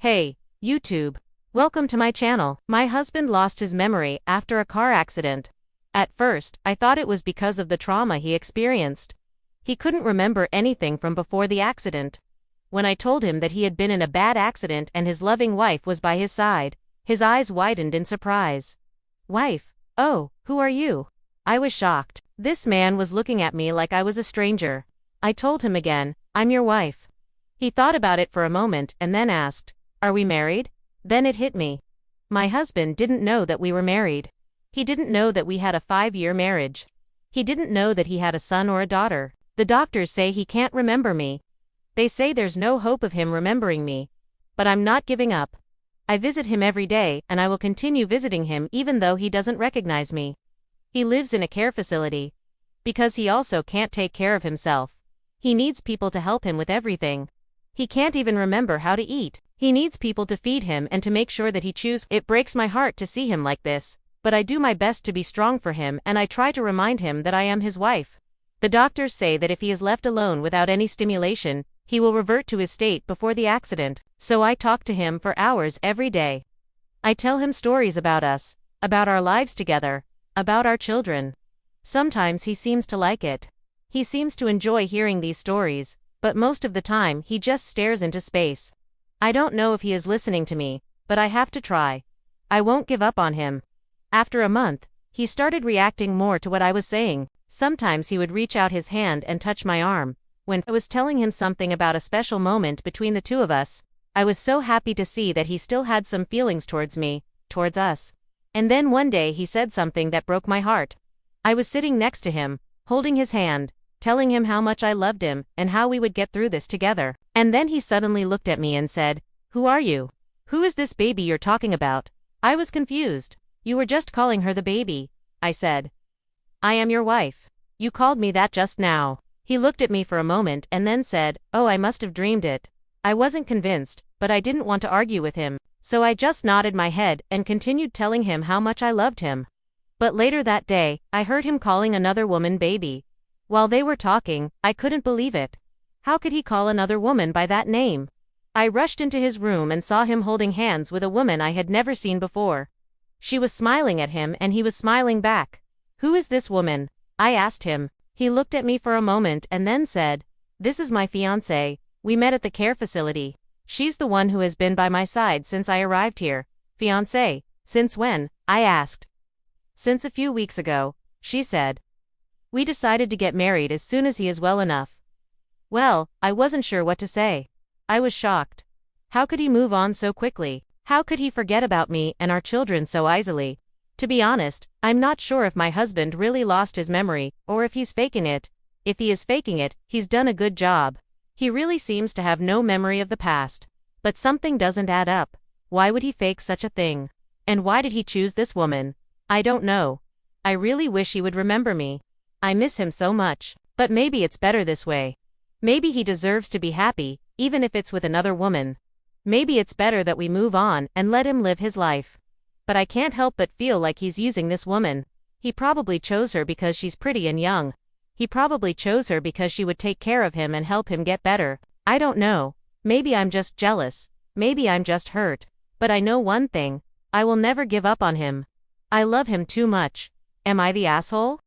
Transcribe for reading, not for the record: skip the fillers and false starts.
Hey, YouTube. Welcome to my channel. My husband lost his memory after a car accident. At first, I thought it was because of the trauma he experienced. He couldn't remember anything from before the accident. When I told him that he had been in a bad accident and his loving wife was by his side, his eyes widened in surprise. Wife? Oh, who are you? I was shocked. This man was looking at me like I was a stranger. I told him again, I'm your wife. He thought about it for a moment and then asked, are we married? Then it hit me. My husband didn't know that we were married. He didn't know that we had a 5-year marriage. He didn't know that he had a son or a daughter. The doctors say he can't remember me. They say there's no hope of him remembering me. But I'm not giving up. I visit him every day and I will continue visiting him even though he doesn't recognize me. He lives in a care facility. Because he also can't take care of himself. He needs people to help him with everything. He can't even remember how to eat. He needs people to feed him and to make sure that he chews. It breaks my heart to see him like this, but I do my best to be strong for him and I try to remind him that I am his wife. The doctors say that if he is left alone without any stimulation, he will revert to his state before the accident, so I talk to him for hours every day. I tell him stories about us, about our lives together, about our children. Sometimes he seems to like it. He seems to enjoy hearing these stories, but most of the time he just stares into space. I don't know if he is listening to me, but I have to try. I won't give up on him. After a month, he started reacting more to what I was saying. Sometimes he would reach out his hand and touch my arm. When I was telling him something about a special moment between the two of us, I was so happy to see that he still had some feelings towards me, towards us. And then one day he said something that broke my heart. I was sitting next to him, holding his hand, telling him how much I loved him and how we would get through this together. And then he suddenly looked at me and said, who are you? Who is this baby you're talking about? I was confused. You were just calling her the baby, I said. I am your wife. You called me that just now. He looked at me for a moment and then said, oh, I must have dreamed it. I wasn't convinced, but I didn't want to argue with him, so I just nodded my head and continued telling him how much I loved him. But later that day, I heard him calling another woman baby. While they were talking, I couldn't believe it. How could he call another woman by that name? I rushed into his room and saw him holding hands with a woman I had never seen before. She was smiling at him and he was smiling back. Who is this woman? I asked him. He looked at me for a moment and then said, this is my fiancée. We met at the care facility. She's the one who has been by my side since I arrived here. Fiancée? Since when? I asked. Since a few weeks ago, she said. We decided to get married as soon as he is well enough. Well, I wasn't sure what to say. I was shocked. How could he move on so quickly? How could he forget about me and our children so easily? To be honest, I'm not sure if my husband really lost his memory, or if he's faking it. If he is faking it, he's done a good job. He really seems to have no memory of the past. But something doesn't add up. Why would he fake such a thing? And why did he choose this woman? I don't know. I really wish he would remember me. I miss him so much. But maybe it's better this way. Maybe he deserves to be happy, even if it's with another woman. Maybe it's better that we move on and let him live his life. But I can't help but feel like he's using this woman. He probably chose her because she's pretty and young. He probably chose her because she would take care of him and help him get better. I don't know. Maybe I'm just jealous. Maybe I'm just hurt. But I know one thing. I will never give up on him. I love him too much. Am I the asshole?